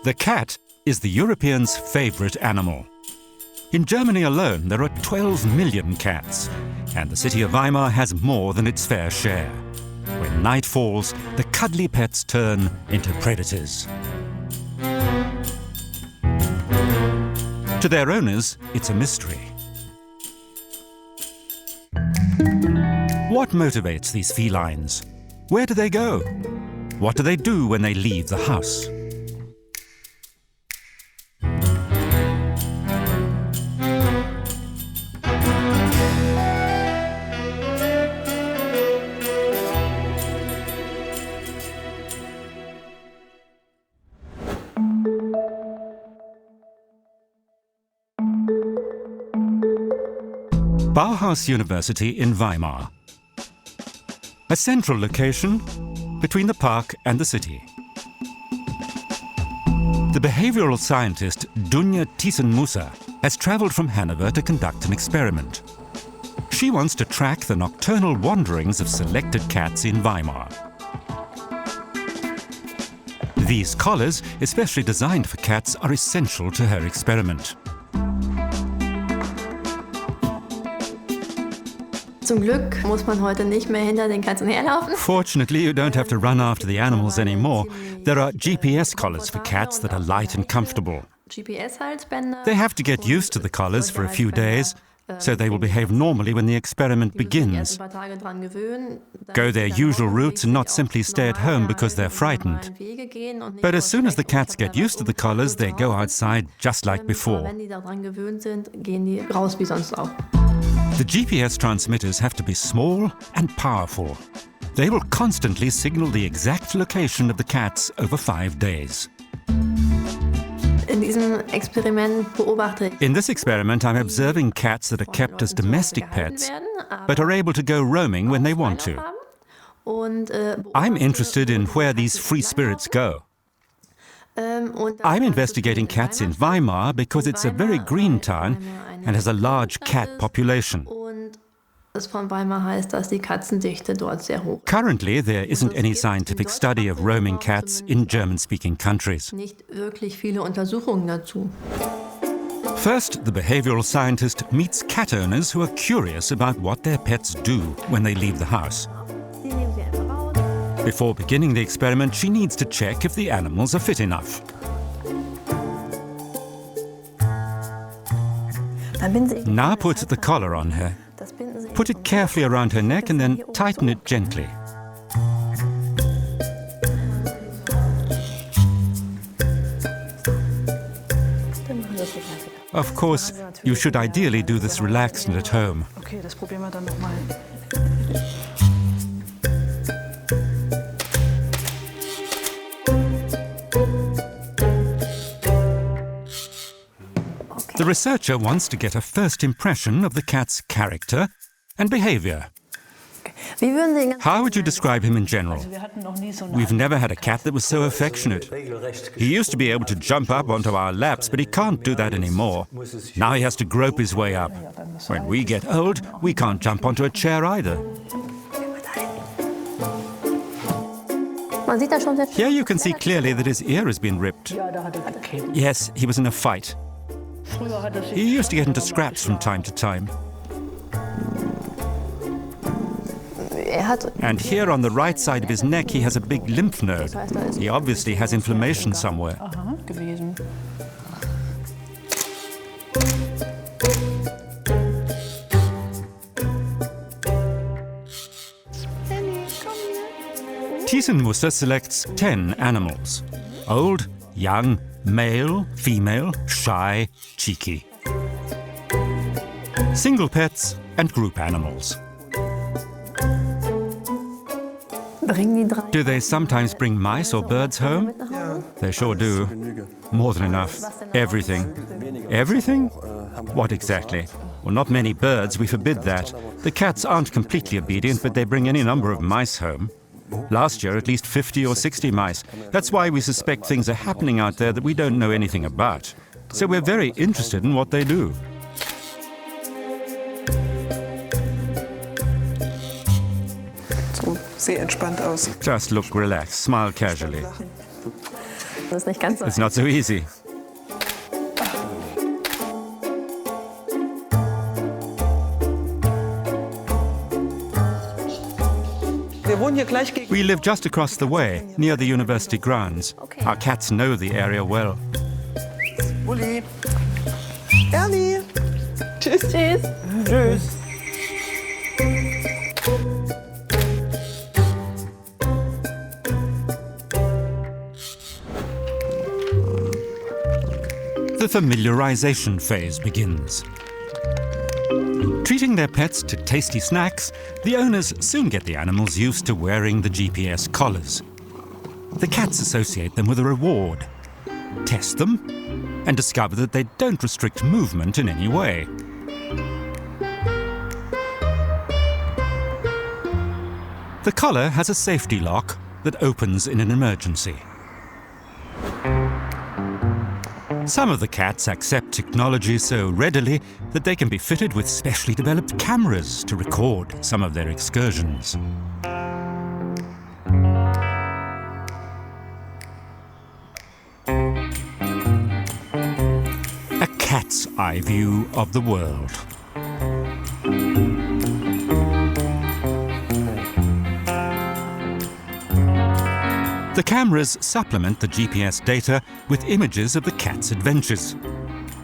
The cat is the Europeans' favorite animal. In Germany alone, there are 12 million cats, and the city of Weimar has more than its fair share. When night falls, the cuddly pets turn into predators. To their owners, it's a mystery. What motivates these felines? Where do they go? What do they do when they leave the house? Bauhaus University in Weimar. A central location between the park and the city. The behavioral scientist Dunja Thyssen-Musser has traveled from Hanover to conduct an experiment. She wants to track the nocturnal wanderings of selected cats in Weimar. These collars, especially designed for cats, are essential to her experiment. Zum Glück muss man heute nicht mehr hinter den Katzen herlaufen. Fortunately, you don't have to run after the animals anymore. There are GPS collars for cats that are light and comfortable. They have to get used to the collars for a few days, so they will behave normally when the experiment begins. Go their usual routes and not simply stay at home because they're frightened. But as soon as the cats get used to the collars, they go outside just like before. The GPS transmitters have to be small and powerful. They will constantly signal the exact location of the cats over 5 days. In this experiment, I'm observing cats that are kept as domestic pets, but are able to go roaming when they want to. I'm interested in where these free spirits go. I'm investigating cats in Weimar because it's a very green town and has a large cat population. Currently, there isn't any scientific study of roaming cats in German-speaking countries. First, the behavioral scientist meets cat owners who are curious about what their pets do when they leave the house. Before beginning the experiment, she needs to check if the animals are fit enough. Now put the collar on her. Put it carefully around her neck and then tighten it gently. Of course, you should ideally do this relaxed and at home. The researcher wants to get a first impression of the cat's character and behavior. How would you describe him in general? We've never had a cat that was so affectionate. He used to be able to jump up onto our laps, but he can't do that anymore. Now he has to grope his way up. When we get old, we can't jump onto a chair either. Here you can see clearly that his ear has been ripped. Yes, he was in a fight. He used to get into scraps from time to time. And here on the right side of his neck he has a big lymph node. He obviously has inflammation somewhere. Thyssen-Musser selects 10 animals. Old, young, male, female, shy, cheeky. Single pets and group animals. Do they sometimes bring mice or birds home? They sure do. More than enough. Everything. Everything? What exactly? Well, not many birds, we forbid that. The cats aren't completely obedient, but they bring any number of mice home. Last year, at least 50 or 60 mice. That's why we suspect things are happening out there that we don't know anything about. So we're very interested in what they do. Sehr entspannt aus. Just look relaxed, smile casually. It's not so easy. We live just across the way, near the university grounds. Our cats know the area well. Uli. Ernie. Tschüss. Tschüss. Tschüss. The familiarization phase begins. Treating their pets to tasty snacks, the owners soon get the animals used to wearing the GPS collars. The cats associate them with a reward, test them, and discover that they don't restrict movement in any way. The collar has a safety lock that opens in an emergency. Some of the cats accept technology so readily that they can be fitted with specially developed cameras to record some of their excursions. A cat's eye view of the world. The cameras supplement the GPS data with images of the cat's adventures.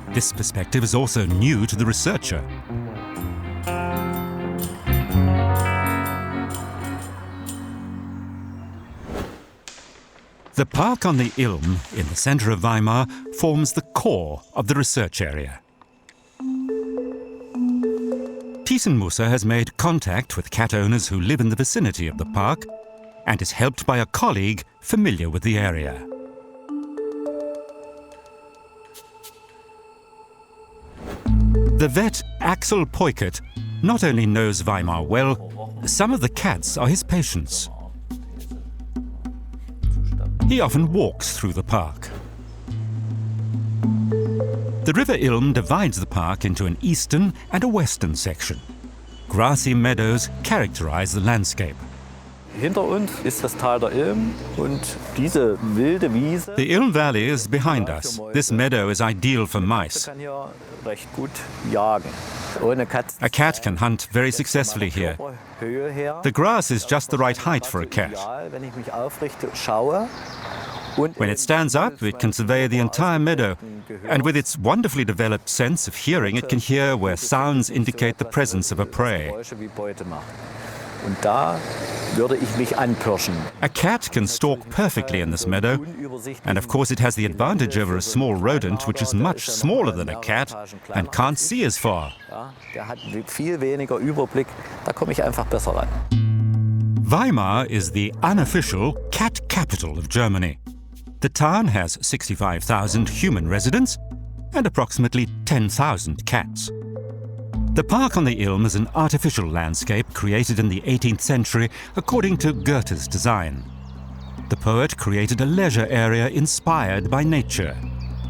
This perspective is also new to the researcher. The park on the Ilm, in the center of Weimar, forms the core of the research area. Thiesenmusser has made contact with cat owners who live in the vicinity of the park and is helped by a colleague familiar with the area. The vet Axel Peukert not only knows Weimar well, some of the cats are his patients. He often walks through the park. The River Ilm divides the park into an eastern and a western section. Grassy meadows characterize the landscape. Hinter uns ist das Tal der Ilm und diese wilde Wiese. The Ilm Valley is behind us. This meadow is ideal for mice. Kann hier recht gut jagen. Ohne Katze. A cat can hunt very successfully here. Höhe her. The grass is just the right height for a cat. Wenn ich mich aufrichte, schaue. When it stands up, it can survey the entire meadow. And with its wonderfully developed sense of hearing, it can hear where sounds indicate the presence of a prey. Und da würde ich mich anpirschen. A cat can stalk perfectly in this meadow, and of course it has the advantage over a small rodent which is much smaller than a cat and can't see as far. Der hat viel weniger Überblick, da komme ich einfach besser ran. Weimar is the unofficial cat capital of Germany. The town has 65,000 human residents and approximately 10,000 cats. The park on the Ilm is an artificial landscape created in the 18th century according to Goethe's design. The poet created a leisure area inspired by nature,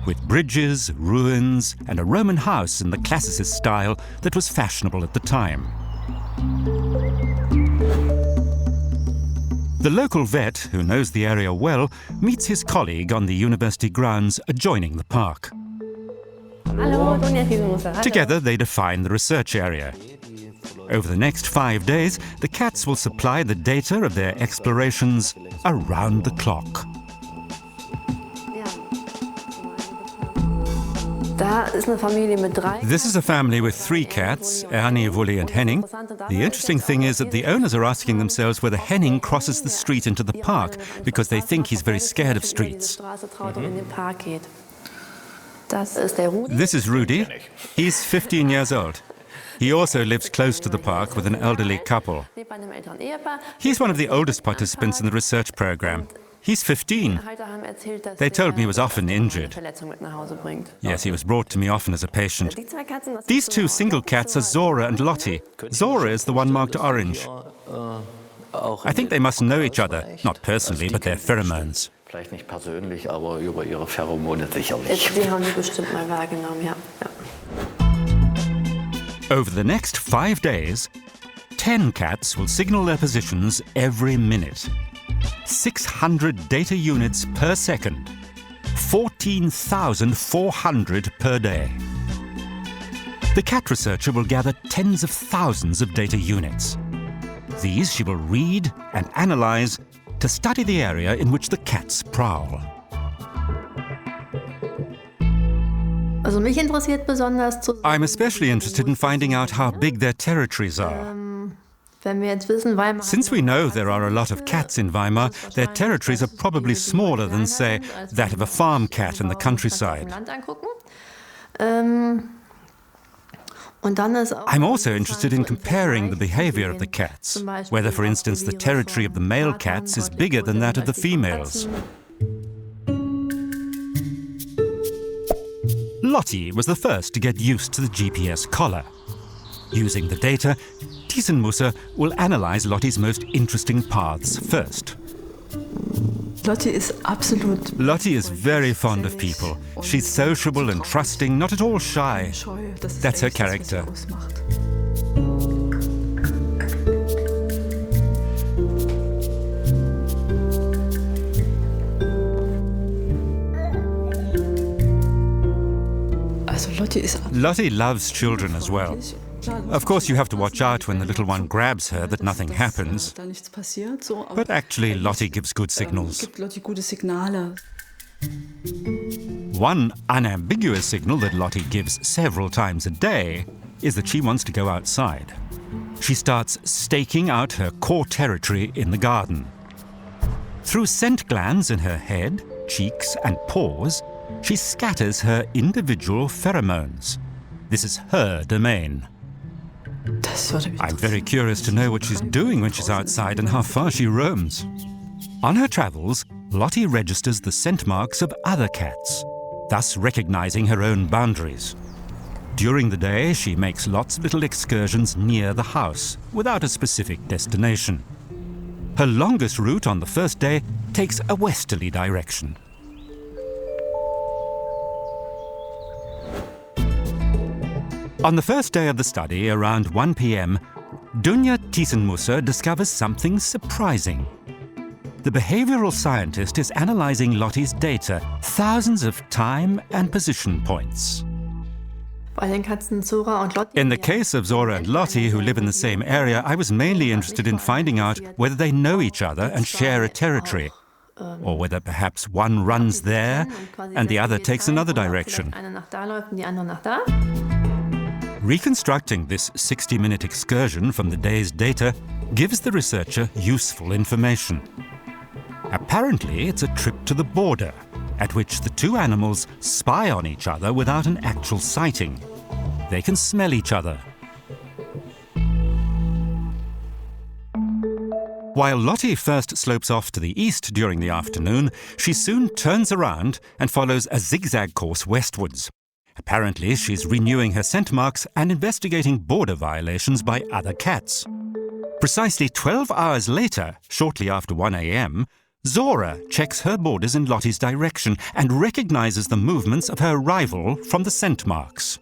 with bridges, ruins, and a Roman house in the classicist style that was fashionable at the time. The local vet, who knows the area well, meets his colleague on the university grounds adjoining the park. Together they define the research area. Over the next 5 days, the cats will supply the data of their explorations around the clock. This is a family with 3 cats, Ernie, Wully and Henning. The interesting thing is that the owners are asking themselves whether Henning crosses the street into the park because they think he's very scared of streets. This is Rudy. He's 15 years old. He also lives close to the park with an elderly couple. He's one of the oldest participants in the research program. He's 15. They told me he was often injured. Yes, he was brought to me often as a patient. These 2 single cats are Zora and Lottie. Zora is the one marked orange. I think they must know each other, not personally, but their pheromones. Vielleicht nicht persönlich, aber über ihre Pheromone sicherlich. Die haben sie bestimmt mal wahrgenommen, ja. Over the next 5 days, 10 cats will signal their positions every minute. 600 data units per second. 14,400 per day. The cat researcher will gather tens of thousands of data units. These she will read and analyze to study the area in which the cats prowl. I'm especially interested in finding out how big their territories are. Since we know there are a lot of cats in Weimar, their territories are probably smaller than, say, that of a farm cat in the countryside. I'm also interested in comparing the behavior of the cats, whether, for instance, the territory of the male cats is bigger than that of the females. Lottie was the first to get used to the GPS collar. Using the data, Thiessen-Musser will analyze Lottie's most interesting paths first. Lottie is very fond of people. She's sociable and trusting, not at all shy. That's her character. Lottie loves children as well. Of course, you have to watch out when the little one grabs her that nothing happens. But actually, Lottie gives good signals. One unambiguous signal that Lottie gives several times a day is that she wants to go outside. She starts staking out her core territory in the garden. Through scent glands in her head, cheeks, and paws, she scatters her individual pheromones. This is her domain. I'm very curious to know what she's doing when she's outside and how far she roams. On her travels, Lottie registers the scent marks of other cats, thus recognizing her own boundaries. During the day, she makes lots of little excursions near the house, without a specific destination. Her longest route on the first day takes a westerly direction. On the first day of the study, around 1 p.m., Dunja Thiessen-Musser discovers something surprising. The behavioral scientist is analyzing Lottie's data, thousands of time and position points. In the case of Zora and Lottie, who live in the same area, I was mainly interested in finding out whether they know each other and share a territory, or whether perhaps one runs there and the other takes another direction. Reconstructing this 60-minute excursion from the day's data gives the researcher useful information. Apparently, it's a trip to the border, at which the two animals spy on each other without an actual sighting. They can smell each other. While Lottie first slopes off to the east during the afternoon, she soon turns around and follows a zigzag course westwards. Apparently, she's renewing her scent marks and investigating border violations by other cats. Precisely 12 hours later, shortly after 1 a.m., Zora checks her borders in Lottie's direction and recognizes the movements of her rival from the scent marks.